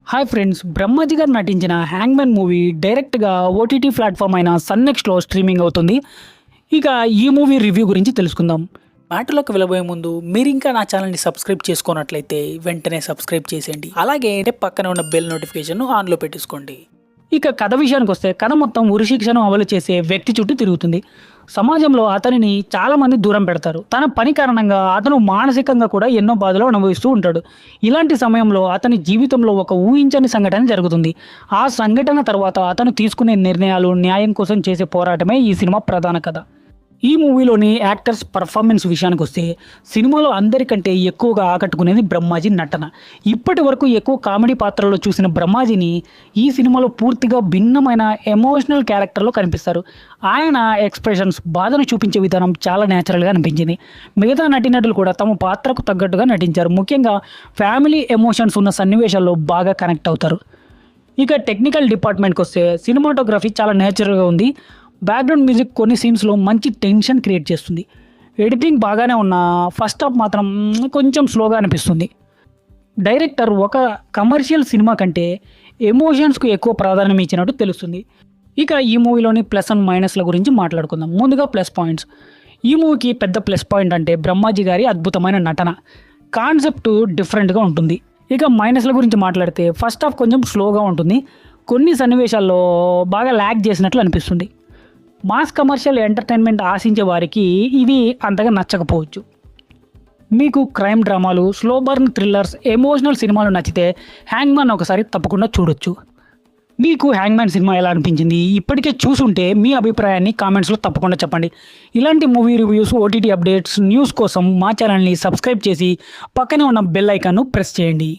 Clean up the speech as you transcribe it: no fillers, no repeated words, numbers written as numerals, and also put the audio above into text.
Hi friends, Brahmaji గారు నటించిన హ్యాంగ్‌మ్యాన్ movie డైరెక్ట్‌గా ఓటీటీ ప్లాట్‌ఫామ్ అయిన సన్ నెక్స్ట్‌లో స్ట్రీమింగ్ అవుతుంది. ఇక ఈ మూవీ రివ్యూ గురించి తెలుసుకుందాం. మ్యాటర్‌లోకి వెళ్ళబోయే ముందు మీరింకా నా ఛానల్‌ని సబ్స్క్రైబ్ చేసుకోనట్లయితే వెంటనే సబ్స్క్రైబ్ చేసేయండి. అలాగే పక్కనే ఉన్న బెల్ నోటిఫికేషన్‌ను ఆన్‌లో పెట్టేసుకోండి. ఇక కథ విషయానికొస్తే కథ మొత్తం ఉరిశిక్షను అమలు చేసే వ్యక్తి చుట్టూ తిరుగుతుంది. సమాజంలో అతనిని చాలామంది దూరం పెడతారు. తన పని కారణంగా అతను మానసికంగా కూడా ఎన్నో బాధలు అనుభవిస్తూ ఉంటాడు. ఇలాంటి సమయంలో అతని జీవితంలో ఒక ఊహించని సంఘటన జరుగుతుంది. ఆ సంఘటన తర్వాత అతను తీసుకునే నిర్ణయాలు, న్యాయం కోసం చేసే పోరాటమే ఈ సినిమా ప్రధాన కథ. ఈ మూవీలోని యాక్టర్స్ పర్ఫార్మెన్స్ విషయానికి వస్తే సినిమాలో అందరికంటే ఎక్కువగా ఆకట్టుకునేది బ్రహ్మాజీ నటన. ఇప్పటి వరకు ఎక్కువ కామెడీ పాత్రలో చూసిన బ్రహ్మాజీని ఈ సినిమాలో పూర్తిగా భిన్నమైన ఎమోషనల్ క్యారెక్టర్లో కనిపిస్తారు. ఆయన ఎక్స్ప్రెషన్స్, బాధను చూపించే విధానం చాలా న్యాచురల్గా అనిపించింది. మిగతా నటీనటులు కూడా తమ పాత్రకు తగ్గట్టుగా నటించారు. ముఖ్యంగా ఫ్యామిలీ ఎమోషన్స్ ఉన్న సన్నివేశాల్లో బాగా కనెక్ట్ అవుతారు. ఇక టెక్నికల్ డిపార్ట్మెంట్కి వస్తే సినిమాటోగ్రఫీ చాలా నేచురల్గా ఉంది. బ్యాక్గ్రౌండ్ మ్యూజిక్ కొన్ని సీన్స్లో మంచి టెన్షన్ క్రియేట్ చేస్తుంది. ఎడిటింగ్ బాగానే ఉన్న ఫస్ట్ హాఫ్ మాత్రం కొంచెం స్లోగా అనిపిస్తుంది. డైరెక్టర్ ఒక కమర్షియల్ సినిమా కంటే ఎమోషన్స్కు ఎక్కువ ప్రాధాన్యం ఇచ్చినట్టు తెలుస్తుంది. ఇక ఈ మూవీలోని ప్లస్ అండ్ మైనస్ల గురించి మాట్లాడుకుందాం. ముందుగా ప్లస్ పాయింట్స్. ఈ మూవీకి పెద్ద ప్లస్ పాయింట్ అంటే బ్రహ్మాజీ గారి అద్భుతమైన నటన. కాన్సెప్ట్ డిఫరెంట్గా ఉంటుంది. ఇక మైనస్ల గురించి మాట్లాడితే ఫస్ట్ హాఫ్ కొంచెం స్లోగా ఉంటుంది. కొన్ని సన్నివేశాల్లో బాగా ల్యాగ్ చేసినట్లు అనిపిస్తుంది. మాస్ కమర్షియల్ ఎంటర్టైన్మెంట్ ఆశించే వారికి ఇవి అంతగా నచ్చకపోవచ్చు. మీకు క్రైమ్ డ్రామాలు, స్లో బర్న్ థ్రిల్లర్స్, ఎమోషనల్ సినిమాలు నచ్చితే హ్యాంగ్‌మ్యాన్ ఒకసారి తప్పకుండా చూడొచ్చు. మీకు హ్యాంగ్‌మ్యాన్ సినిమా ఎలా అనిపించింది? ఇప్పటికే చూసుంటే మీ అభిప్రాయాన్ని కామెంట్స్లో తప్పకుండా చెప్పండి. ఇలాంటి movie reviews, OTT updates, news కోసం మా ఛానల్ని సబ్స్క్రైబ్ చేసి పక్కనే ఉన్న బెల్ ఐకాన్ను ప్రెస్ చేయండి.